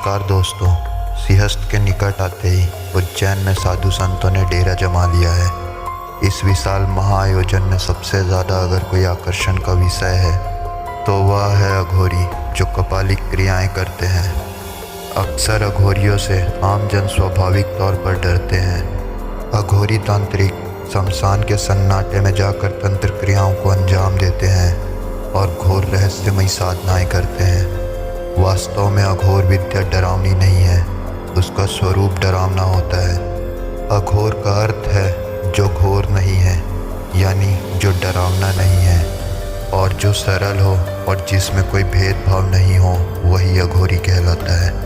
नमस्कार दोस्तों। सिंहस्थ के निकट आते ही उज्जैन में साधु संतों ने डेरा जमा लिया है। इस विशाल महाआयोजन में सबसे ज़्यादा अगर कोई आकर्षण का विषय है तो वह है अघोरी, जो कपालिक क्रियाएं करते हैं। अक्सर अघोरियों से आम जन स्वाभाविक तौर पर डरते हैं। अघोरी तांत्रिक शमशान के सन्नाटे में जाकर तंत्र क्रियाओं को अंजाम देते हैं और घोर रहस्यमयी साधनाएं करते हैं। वास्तव में अघोर विद्या डरावनी नहीं है, उसका स्वरूप डरावना होता है। अघोर का अर्थ है जो घोर नहीं है, यानी जो डरावना नहीं है, और जो सरल हो और जिसमें कोई भेदभाव नहीं हो वही अघोरी कहलाता है।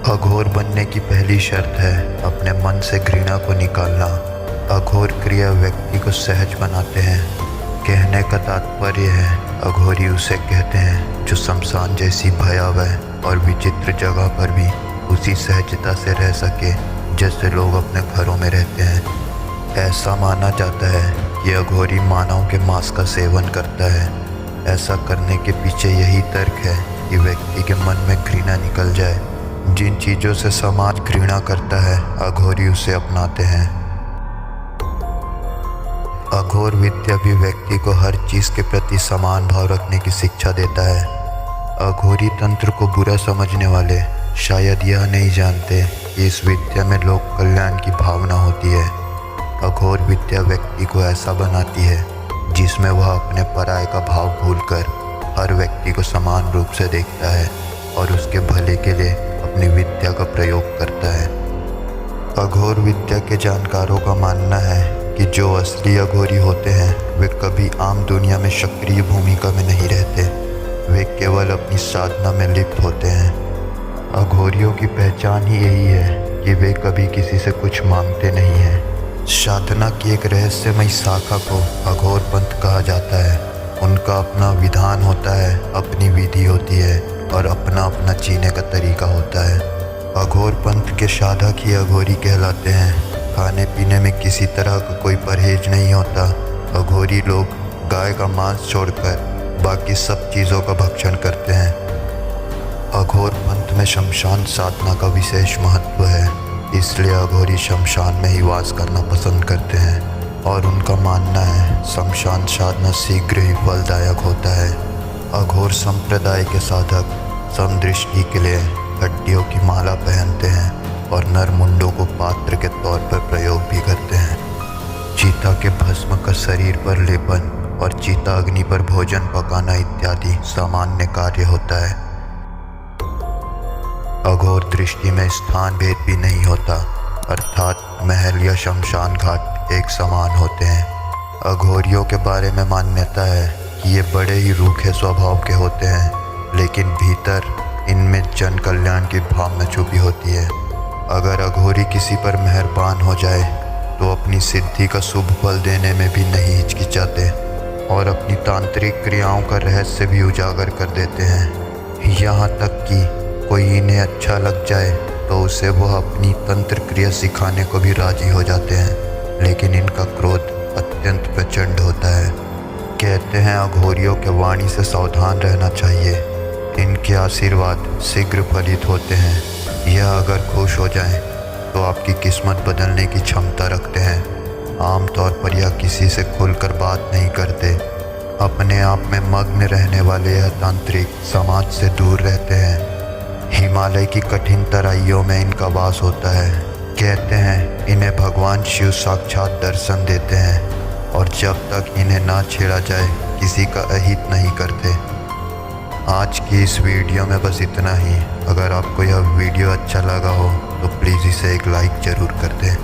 अघोर बनने की पहली शर्त है अपने मन से घृणा को निकालना। अघोर क्रिया व्यक्ति को सहज बनाते हैं। कहने का तात्पर्य है अघोरी उसे कहते हैं जो शमशान जैसी भयावह और विचित्र जगह पर भी उसी सहजता से रह सके जैसे लोग अपने घरों में रहते हैं। ऐसा माना जाता है कि अघोरी मानव के मांस का सेवन करता है। ऐसा करने के पीछे यही तर्क है कि व्यक्ति के मन में घृणा निकल जाए। जिन चीज़ों से समाज घृणा करता है अघोरी उसे अपनाते हैं। अघोर विद्या भी व्यक्ति को हर चीज़ के प्रति समान भाव रखने की शिक्षा देता है। अघोरी तंत्र को बुरा समझने वाले शायद यह नहीं जानते कि इस विद्या में लोक कल्याण की भावना होती है। अघोर विद्या व्यक्ति को ऐसा बनाती है जिसमें वह अपने पराये का भाव भूलकर हर व्यक्ति को समान रूप से देखता है और उसके भले के लिए अपनी विद्या का प्रयोग करता है। अघोर विद्या के जानकारों का मानना है कि जो असली अघोरी होते हैं वे कभी आम दुनिया में सक्रिय भूमिका में नहीं रहते। वे केवल अपनी साधना में लिप्त होते हैं। अघोरियों की पहचान ही यही है कि वे कभी किसी से कुछ मांगते नहीं हैं। साधना की एक रहस्यमयी शाखा को अघोर पंथ कहा जाता है। उनका अपना विधान होता है, अपनी विधि होती है और अपना अपना जीने का तरीका होता है। अघोर पंथ के साधक ही अघोरी कहलाते हैं। खाने पीने में किसी तरह का कोई परहेज नहीं होता। अघोरी लोग गाय का मांस छोड़कर बाकी सब चीज़ों का भक्षण करते हैं। अघोर पंथ में शमशान साधना का विशेष महत्व है, इसलिए अघोरी शमशान में ही वास करना पसंद करते हैं और उनका मानना है शमशान साधना शीघ्र ही फलदायक होता है। अघोर संप्रदाय के साधक समदृष्टि के लिए हड्डियों की माला पहनते हैं और नर मुंडों को पात्र के तौर पर प्रयोग भी करते हैं। चीता के भस्म का शरीर पर लेपन और चीता अग्नि पर भोजन पकाना इत्यादि सामान्य कार्य होता है। अघोर दृष्टि में स्थान भेद भी नहीं होता, अर्थात महल या शमशान घाट एक समान होते हैं। अघोरियों के बारे में मान्यता है कि ये बड़े ही रूखे स्वभाव के होते हैं, लेकिन भीतर इनमें जन कल्याण की भावना छुपी होती है। अगर अघोरी किसी पर मेहरबान हो जाए तो अपनी सिद्धि का शुभ फल देने में भी नहीं हिचकिचाते और अपनी तांत्रिक क्रियाओं का रहस्य भी उजागर कर देते हैं। यहाँ तक कि कोई इन्हें अच्छा लग जाए तो उसे वह अपनी तंत्र क्रिया सिखाने को भी राजी हो जाते हैं, लेकिन इनका क्रोध अत्यंत प्रचंड होता है। कहते हैं अघोरियों के वाणी से सावधान रहना चाहिए। इनके आशीर्वाद शीघ्र फलित होते हैं। यह अगर खुश हो जाएं तो आपकी किस्मत बदलने की क्षमता रखते हैं। आमतौर पर यह किसी से खुलकर बात नहीं करते। अपने आप में मग्न रहने वाले यह तांत्रिक समाज से दूर रहते हैं। हिमालय की कठिन तराइयों में इनका वास होता है। कहते हैं इन्हें भगवान शिव साक्षात दर्शन देते हैं और जब तक इन्हें ना छेड़ा जाए किसी का अहित नहीं करते। आज की इस वीडियो में बस इतना ही। अगर आपको यह वीडियो अच्छा लगा हो तो प्लीज़ इसे एक लाइक ज़रूर कर दें।